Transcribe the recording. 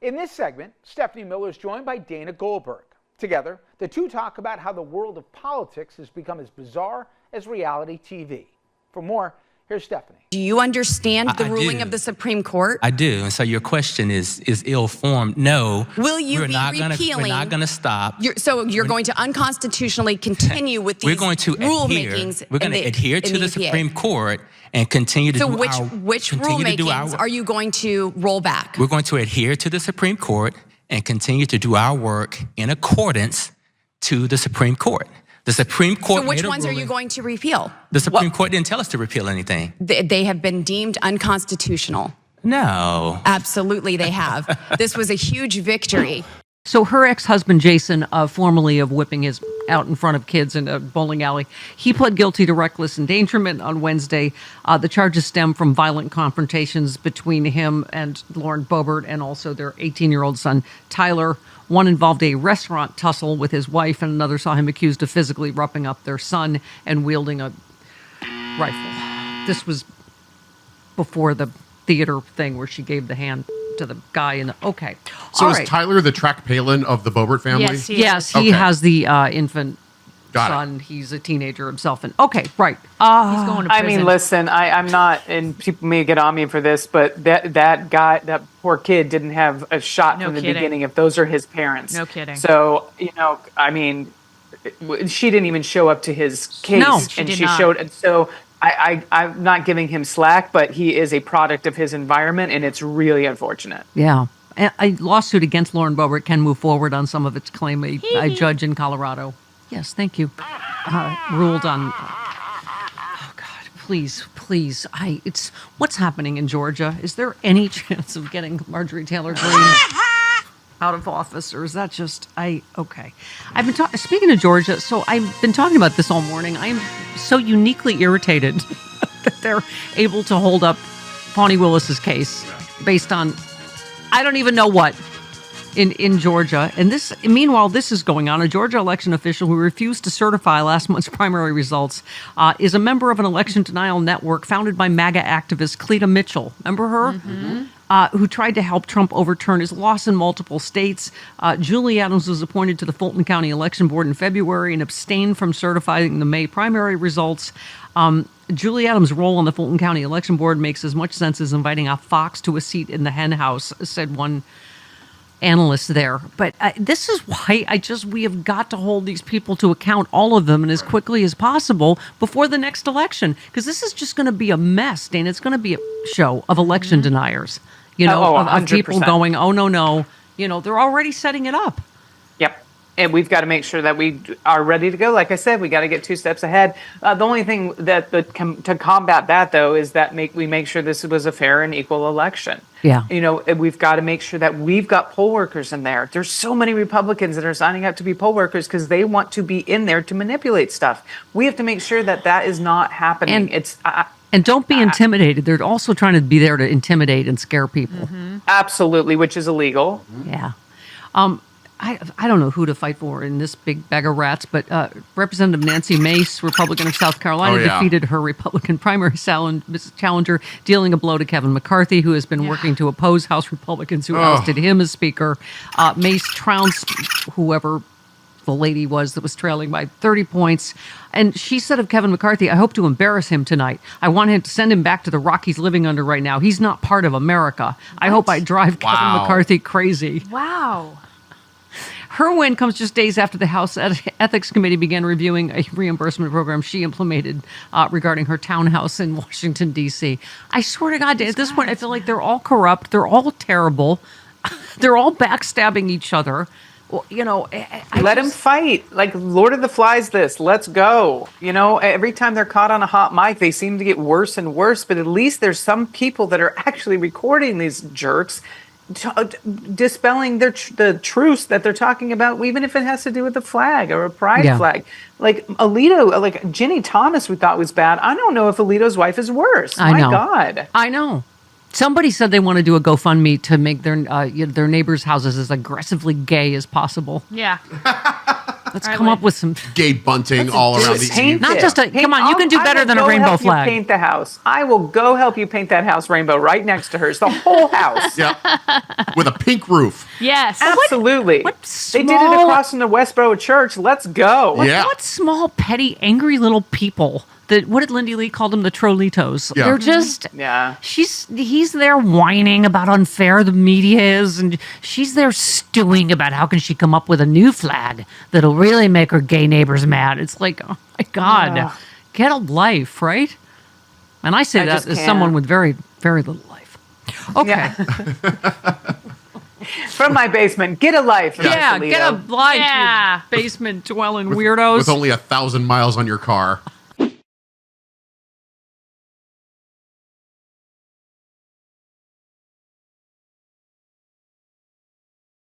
In this segment, Stephanie Miller is joined by Dana Goldberg. Together, the two talk about how the world of politics has become as bizarre as reality TV. For more, here's Stephanie. Do you understand the ruling of the Supreme Court? I do. And so your question is ill-formed. No. Will you we're be not repealing? We're not going to stop. You're going to unconstitutionally continue with these rulemakings. We're going to adhere to the Supreme Court and continue to do our... So which rulemakings are you going to roll back? We're going to adhere to the Supreme Court and continue to do our work in accordance to the Supreme Court. The Supreme Court. So which ones are you going to repeal? The Supreme Court didn't tell us to repeal anything. They have been deemed unconstitutional. No. Absolutely they have. This was a huge victory. So her ex-husband, Jason, formerly of whipping his out in front of kids in a bowling alley, he pled guilty to reckless endangerment on Wednesday. The charges stem from violent confrontations between him and Lauren Boebert and also their 18-year-old son, Tyler. One involved a restaurant tussle with his wife, and another saw him accused of physically roughing up their son and wielding a rifle. This was before the theater thing where she gave the hand to the guy in the... Okay. So is Tyler the Track Palin of the Boebert family? Yes, he has the infant son. He's a teenager himself. And okay, right. He's going to prison. I mean, listen, I'm not, and people may get on me for this, but that guy, that poor kid didn't have a shot from the beginning if those are his parents. No kidding. So, I mean, she didn't even show up to his case. No, she showed, and so I'm not giving him slack, but he is a product of his environment, and it's really unfortunate. Yeah. A lawsuit against Lauren Boebert can move forward on some of its claim. A judge in Colorado, yes, thank you, ruled on. Oh God, please. It's what's happening in Georgia. Is there any chance of getting Marjorie Taylor Greene out of office, or is that just okay? I've been speaking of Georgia, so I've been talking about this all morning. I am so uniquely irritated that they're able to hold up Fani Willis's case based on I don't even know what in Georgia. And meanwhile, this is going on. A Georgia election official who refused to certify last month's primary results is a member of an election denial network founded by MAGA activist Cleta Mitchell. Remember her? Mm-hmm. Who tried to help Trump overturn his loss in multiple states. Julie Adams was appointed to the Fulton County Election Board in February and abstained from certifying the May primary results. Julie Adams' role on the Fulton County Election Board makes as much sense as inviting a fox to a seat in the hen house, said one analyst there. But this is why we have got to hold these people to account, all of them, and as quickly as possible before the next election. Because this is just going to be a mess, Dana. It's going to be a show of election deniers. Of people going, oh, no. They're already setting it up. Yep. And we've got to make sure that we are ready to go. Like I said, we got to get 2 steps ahead. The only thing to combat that, though, is that we make sure this was a fair and equal election. Yeah. We've got to make sure that we've got poll workers in there. There's so many Republicans that are signing up to be poll workers because they want to be in there to manipulate stuff. We have to make sure that is not happening. And don't be intimidated. They're also trying to be there to intimidate and scare people. Mm-hmm. Absolutely, which is illegal. Yeah. I don't know who to fight for in this big bag of rats, but Representative Nancy Mace, Republican of South Carolina, defeated her Republican primary challenger, dealing a blow to Kevin McCarthy, who has been working to oppose House Republicans who ousted him as Speaker. Mace trounced whoever the lady was that was trailing by 30 points. And she said of Kevin McCarthy, I hope to embarrass him tonight. I want him to send him back to the rock he's living under right now. He's not part of America. I hope I drive Kevin McCarthy crazy. Wow. Her win comes just days after the House Ethics Committee began reviewing a reimbursement program she implemented regarding her townhouse in Washington, D.C. I swear to God, at this point, I feel like they're all corrupt. They're all terrible. They're all backstabbing each other. Let them fight. Like Lord of the Flies this. Let's go. Every time they're caught on a hot mic, they seem to get worse and worse. But at least there's some people that are actually recording these jerks, dispelling the truths that they're talking about, even if it has to do with a flag or a pride flag. Like Alito, like Ginny Thomas, we thought was bad. I don't know if Alito's wife is worse. My God. I know. Somebody said they want to do a GoFundMe to make their neighbors' houses as aggressively gay as possible. Yeah. Let's come up with some gay bunting all around the paint Not it. just a, come on, you can do better than a rainbow help flag. You paint the house. I will go help you paint that house rainbow right next to hers. The whole house. Yeah. With a pink roof. Yes. Absolutely. They did it across from the Westboro Church. Let's go. Yeah. What small, petty, angry little people that, what did Lindy Lee call them? The Trollitos. Yeah. They're just, he's there whining about how unfair the media is, and she's there stewing about how can she come up with a new flag that'll really make her gay neighbors mad. It's like, oh my God, get a life, right? And I say that as someone with very, very little life. Okay. Yeah. From my basement, get a life. Yeah, get a life, you basement dwelling weirdos. With only 1,000 miles on your car.